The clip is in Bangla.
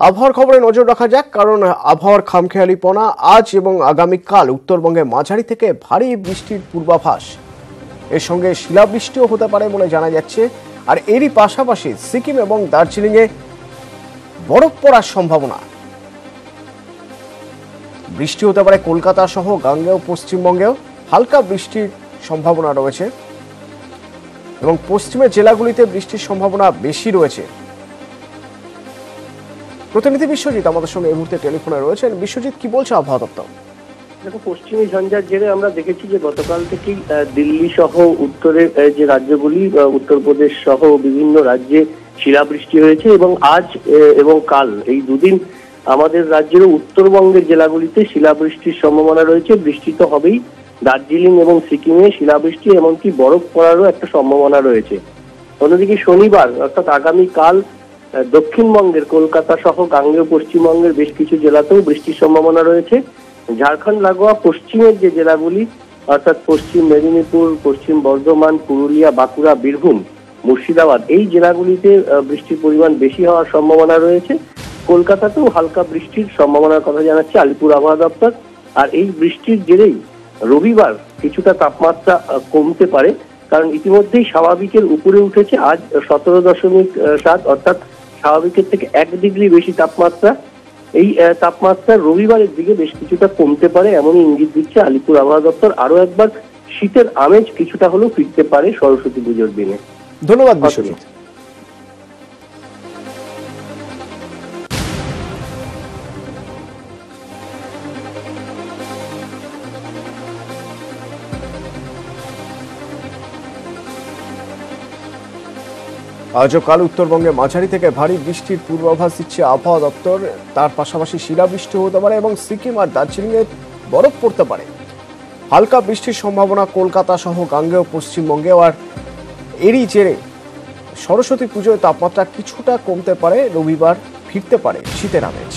আবহাওয়ার খবরে নজর রাখা যাক, কারণ আবহাওয়ার খামখেয়ালিপনা আজ এবং আগামীকাল উত্তরবঙ্গে মাঝারি থেকে ভারী বৃষ্টির পূর্বাভাস। এর সঙ্গে শিলাবৃষ্টিও হতে পারে বলে জানা যাচ্ছে। আর এরই পাশাপাশি সিকিম এবং দার্জিলিংয়ে বরফ পড়ার সম্ভাবনা। বৃষ্টি হতে পারে কলকাতা সহ গাঙ্গেয় পশ্চিমবঙ্গেও হালকা বৃষ্টির সম্ভাবনা রয়েছে এবং পশ্চিমের জেলাগুলিতে বৃষ্টির সম্ভাবনা বেশি রয়েছে। প্রতিনিধি বিশ্বজিৎ আমাদের সঙ্গে এই মুহূর্তে টেলিফোনে রয়েছেন। বিশ্বজিৎ, কি বলছে আবহাওয়া দপ্তর? দেখো, পশ্চিমী ঝঞ্ঝার জেরে আমরা দেখেছি যে গতকাল থেকেই দিল্লি সহ উত্তরের যে রাজ্যগুলি, উত্তরপ্রদেশ সহ বিভিন্ন রাজ্যে শিলাবৃষ্টি হয়েছে এবং আজ এবং কাল এই দুদিন আমাদের রাজ্যের উত্তরবঙ্গের জেলাগুলিতে শিলাবৃষ্টির সম্ভাবনা রয়েছে। বৃষ্টি তো হবেই, দার্জিলিং এবং সিকিমে শিলাবৃষ্টি এমনকি বরফ পড়ারও একটা সম্ভাবনা রয়েছে। অন্যদিকে শনিবার অর্থাৎ আগামীকাল দক্ষিণবঙ্গের কলকাতা সহ গাঙ্গেয় পশ্চিমবঙ্গের বেশ কিছু জেলাতেও বৃষ্টির সম্ভাবনা রয়েছে। ঝাড়খণ্ড লাগোয়া পশ্চিমের যে জেলাগুলি অর্থাৎ পশ্চিম মেদিনীপুর, পশ্চিম বর্ধমান, পুরুলিয়া, বাঁকুড়া, বীরভূম, মুর্শিদাবাদ এই জেলাগুলিতে বৃষ্টির পরিমাণ বেশি হওয়ার সম্ভাবনা রয়েছে। কলকাতাতেও হালকা বৃষ্টির সম্ভাবনার কথা জানাচ্ছে আলিপুর আবহাওয়া দপ্তর। আর এই বৃষ্টির জেরেই রবিবার কিছুটা তাপমাত্রা কমতে পারে, কারণ ইতিমধ্যেই স্বাভাবিকের উপরে উঠেছে আজ 17.7, অর্থাৎ স্বাভাবিকের থেকে 1 ডিগ্রি বেশি তাপমাত্রা। এই তাপমাত্রা রবিবারের দিকে বেশ কিছুটা কমতে পারে এমনই ইঙ্গিত দিচ্ছে আলিপুর আবহাওয়া দপ্তর। আরো একবার শীতের আমেজ কিছুটা হলেও ফিরতে পারে সরস্বতী পুজোর দিনে। ধন্যবাদ বিশ্বজিৎ। আজ ও কাল উত্তরবঙ্গে মাঝারি থেকে ভারী বৃষ্টির পূর্বাভাস দিচ্ছে আবহাওয়া দপ্তর। তার পাশাপাশি শিলাবৃষ্টি হতে পারে এবং সিকিম আর দার্জিলিংয়ে বরফ পড়তে পারে। হালকা বৃষ্টির সম্ভাবনা কলকাতা সহ গাঙ্গেয় পশ্চিমবঙ্গে। আর এরই জেরে সরস্বতী পুজোয় তাপমাত্রা কিছুটা কমতে পারে, রবিবার ফিরতে পারে শীতের আমেজ।